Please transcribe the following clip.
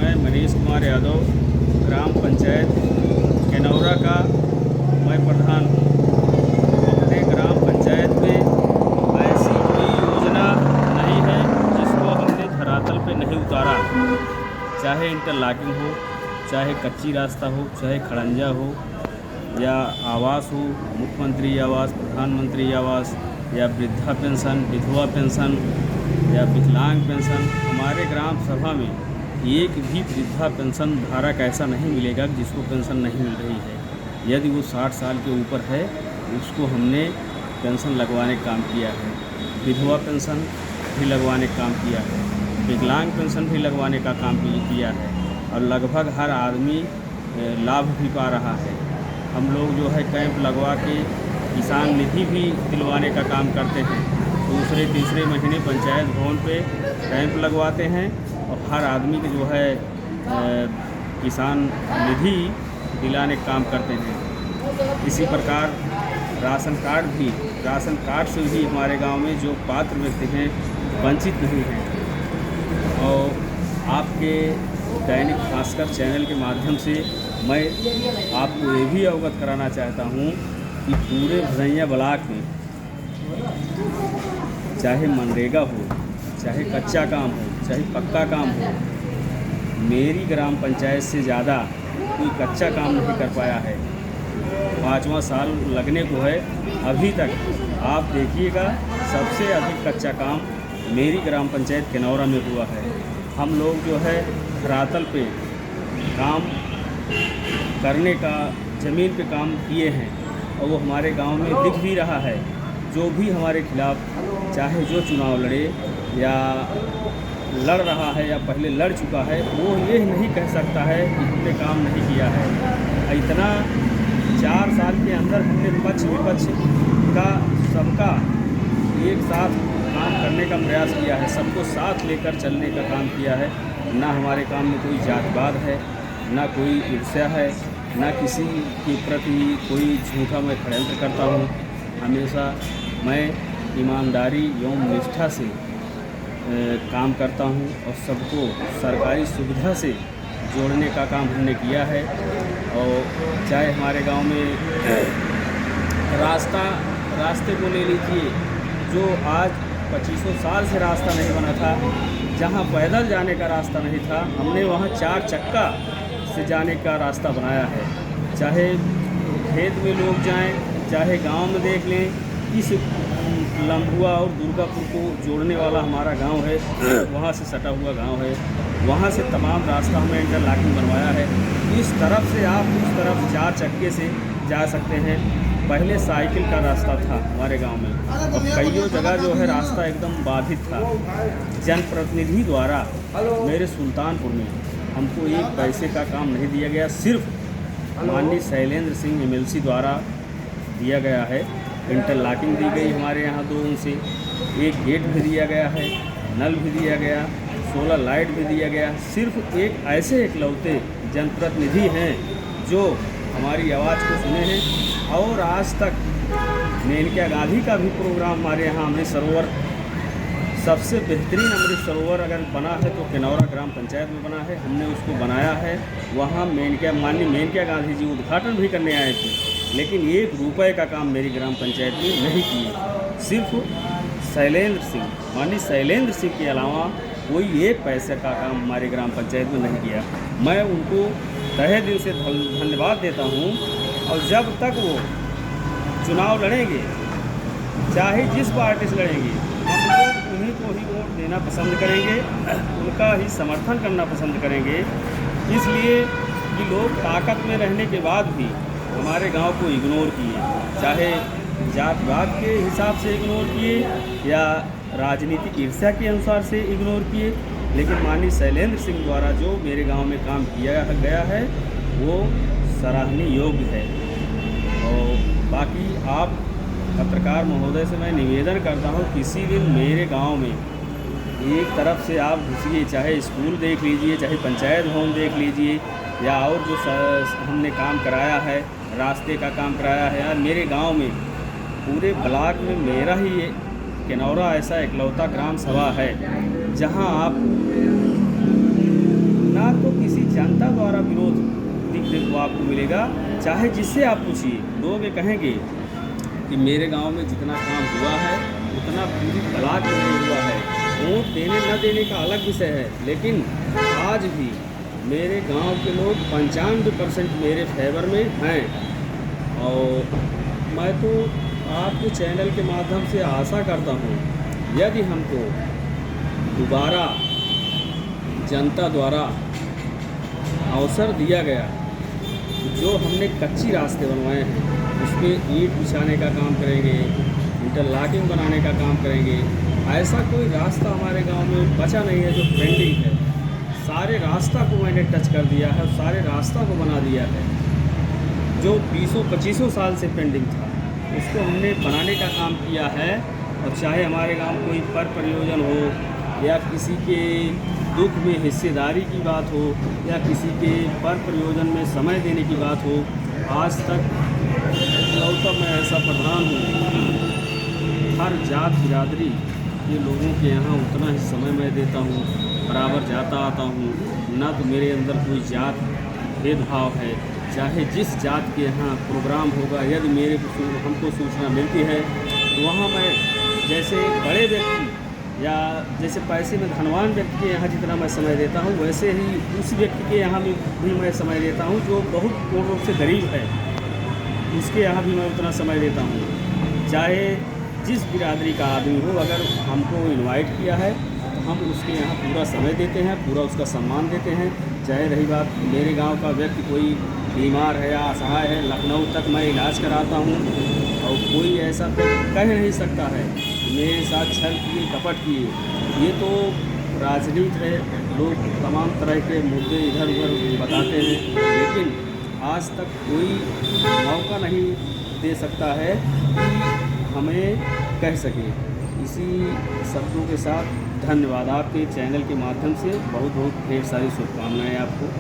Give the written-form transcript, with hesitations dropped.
मैं मनीष कुमार यादव, ग्राम पंचायत केनौरा का मैं प्रधान हूँ। अपने ग्राम पंचायत में ऐसी कोई योजना नहीं है जिसको हमने धरातल पे नहीं उतारा। चाहे इंटरलॉकिंग हो, चाहे कच्ची रास्ता हो, चाहे खड़ंजा हो, या आवास हो, मुख्यमंत्री आवास, प्रधानमंत्री आवास, या वृद्धा पेंशन, विधवा पेंशन, या विकलांग पेंशन। हमारे ग्राम सभा में एक भी वृद्धा पेंशन धारक ऐसा नहीं मिलेगा जिसको पेंशन नहीं मिल रही है। यदि वो 60 साल के ऊपर है उसको हमने पेंशन लगवाने का काम किया है, विधवा पेंशन भी लगवाने का काम किया है, विकलांग पेंशन भी लगवाने का काम किया है, और लगभग हर आदमी लाभ भी पा रहा है। हम लोग जो है कैंप लगवा के किसान निधि भी दिलवाने का काम करते हैं। दूसरे तीसरे महीने पंचायत भवन पे कैंप लगवाते हैं और हर आदमी के जो है किसान निधि दिलाने का काम करते हैं। इसी प्रकार राशन कार्ड से भी हमारे गांव में जो पात्र व्यक्ति हैं वंचित नहीं हैं। और आपके दैनिक भास्कर चैनल के माध्यम से मैं आपको ये भी अवगत कराना चाहता हूँ कि पूरे भदैया ब्लॉक में चाहे मनरेगा हो, चाहे कच्चा काम हो, चाहे पक्का काम हो, मेरी ग्राम पंचायत से ज़्यादा कोई कच्चा काम नहीं कर पाया है। 5वां साल लगने को है, अभी तक आप देखिएगा सबसे अधिक कच्चा काम मेरी ग्राम पंचायत केनौरा में हुआ है। हम लोग जो है धरातल पे काम करने का, ज़मीन पे काम किए हैं और वो हमारे गांव में दिख भी रहा है। जो भी हमारे खिलाफ चाहे जो चुनाव लड़े या लड़ रहा है या पहले लड़ चुका है, वो ये नहीं कह सकता है कि हमने काम नहीं किया है। इतना 4 साल के अंदर हमने पक्ष विपक्ष का सबका एक साथ काम करने का प्रयास किया है, सबको साथ लेकर चलने का काम किया है। ना हमारे काम में कोई जातिवाद है, ना कोई ईर्ष्या है, ना किसी के प्रति कोई झूठा मैं षड्यंत्र करता हूँ। हमेशा मैं ईमानदारी एवं निष्ठा से काम करता हूँ और सबको सरकारी सुविधा से जोड़ने का काम हमने किया है। और चाहे हमारे गांव में रास्ते को ले लीजिए, जो आज 2500 साल से रास्ता नहीं बना था, जहाँ पैदल जाने का रास्ता नहीं था, हमने वहाँ 4 चक्का से जाने का रास्ता बनाया है। चाहे खेत में लोग जाएं, चाहे गांव में देख लें, इस लम्बुआ और दुर्गापुर को जोड़ने वाला हमारा गांव है, वहाँ से सटा हुआ गांव है, वहाँ से तमाम रास्ता हमने इंटरलॉकिंग बनवाया है। इस तरफ से आप उस तरफ 4 चक्के से जा सकते हैं। पहले साइकिल का रास्ता था हमारे गांव में और कईयों जगह जो है रास्ता एकदम बाधित था। जनप्रतिनिधि द्वारा मेरे सुल्तानपुर में हमको एक पैसे का काम नहीं दिया गया, सिर्फ माननीय शैलेंद्र सिंह MLC द्वारा दिया गया है। इंटरलॉकिंग दी गई हमारे यहाँ 2 उनसे, एक गेट भी दिया गया है, नल भी दिया गया, 16 लाइट भी दिया गया। सिर्फ एक ऐसे इकलौते जनप्रतिनिधि हैं जो हमारी आवाज़ को सुने हैं। और आज तक मेनका गांधी का भी प्रोग्राम हमारे यहाँ अमृत सरोवर, सबसे बेहतरीन अमृत सरोवर अगर बना है तो केनौरा ग्राम पंचायत में बना है, हमने उसको बनाया है। वहाँ माननीय मेनका गांधी जी उद्घाटन भी करने आए थे, लेकिन 1 रुपये का काम मेरी ग्राम पंचायत में नहीं किए। सिर्फ माननीय शैलेंद्र सिंह के अलावा कोई 1 पैसे का काम हमारी ग्राम पंचायत में नहीं किया। मैं उनको तहे दिल से धन्यवाद देता हूँ। और जब तक वो चुनाव लड़ेंगे, चाहे जिस पार्टी से लड़ेंगे, हम लोग उन्हीं को ही वोट देना पसंद करेंगे, उनका ही समर्थन करना पसंद करेंगे। इसलिए कि लोग ताकत में रहने के बाद भी हमारे गांव को इग्नोर किए, चाहे जातिवाद के हिसाब से इग्नोर किए या राजनीतिक ईर्ष्या के अनुसार से इग्नोर किए। लेकिन माननीय शैलेंद्र सिंह द्वारा जो मेरे गांव में काम किया गया है वो सराहनीय योग्य है। और बाकी आप पत्रकार महोदय से मैं निवेदन करता हूँ, किसी दिन मेरे गांव में एक तरफ से आप घुसिए, चाहे स्कूल देख लीजिए, चाहे पंचायत भवन देख लीजिए, या और जो हमने काम कराया है, रास्ते का काम कराया है। यार मेरे गांव में पूरे ब्लॉक में मेरा ही ये केनौरा ऐसा इकलौता ग्राम सभा है जहां आप ना तो देखने को आपको मिलेगा। चाहे जिससे आप पूछिए, लोग ये कहेंगे कि मेरे गांव में जितना काम हुआ है उतना पूरी ब्लॉक में नहीं हुआ है। वोट देने न देने का अलग विषय है, लेकिन आज भी मेरे गांव के लोग 95% मेरे फेवर में हैं। और मैं तो आपके चैनल के माध्यम से आशा करता हूँ, यदि हमको दोबारा जनता द्वारा अवसर दिया गया, जो हमने कच्ची रास्ते बनवाए हैं उस पर ईंट बिछाने का काम करेंगे, इंटरलॉकिंग बनाने का काम करेंगे। ऐसा कोई रास्ता हमारे गांव में बचा नहीं है जो पेंडिंग है। सारे रास्ता को मैंने टच कर दिया है, सारे रास्ता को बना दिया है। जो 20-25 साल से पेंडिंग था उसको हमने बनाने का काम किया है। और चाहे हमारे गांव कोई पर प्रयोजन हो या किसी के दुख में हिस्सेदारी की बात हो या किसी के पर प्रयोजन में समय देने की बात हो, आज तक लौटा मैं ऐसा प्रधान हूँ, हर जात बिरादरी के लोगों के यहाँ उतना ही समय मैं देता हूँ, बराबर जाता आता हूँ। न तो मेरे अंदर कोई जात भेदभाव है। चाहे जिस जात के यहाँ प्रोग्राम होगा, यदि मेरे को हमको सूचना मिलती है तो वहाँ मैं जैसे बड़े व्यक्ति या जैसे पैसे में धनवान व्यक्ति के यहाँ जितना मैं समय देता हूँ, वैसे ही उस व्यक्ति के यहाँ भी मैं समय देता हूँ जो बहुत पूर्ण रूप से गरीब है, उसके यहाँ भी मैं उतना समय देता हूँ। चाहे जिस बिरादरी का आदमी हो, अगर हमको इनवाइट किया है तो हम उसके यहाँ पूरा समय देते हैं, पूरा उसका सम्मान देते हैं। चाहे रही बात मेरे गांव का व्यक्ति कोई बीमार है या असहाय है, लखनऊ तक मैं इलाज कराता हूँ। और कोई ऐसा व्यक्ति कह नहीं सकता है मेरे साथ छल किए, कपट किए। ये तो राजनीति है, लोग तमाम तरह के मुद्दे इधर उधर बताते हैं, लेकिन आज तक कोई मौका नहीं दे सकता है कि हमें कह सके। इसी शब्दों के साथ धन्यवाद। आपके चैनल के माध्यम से बहुत बहुत ढेर सारी शुभकामनाएं आपको।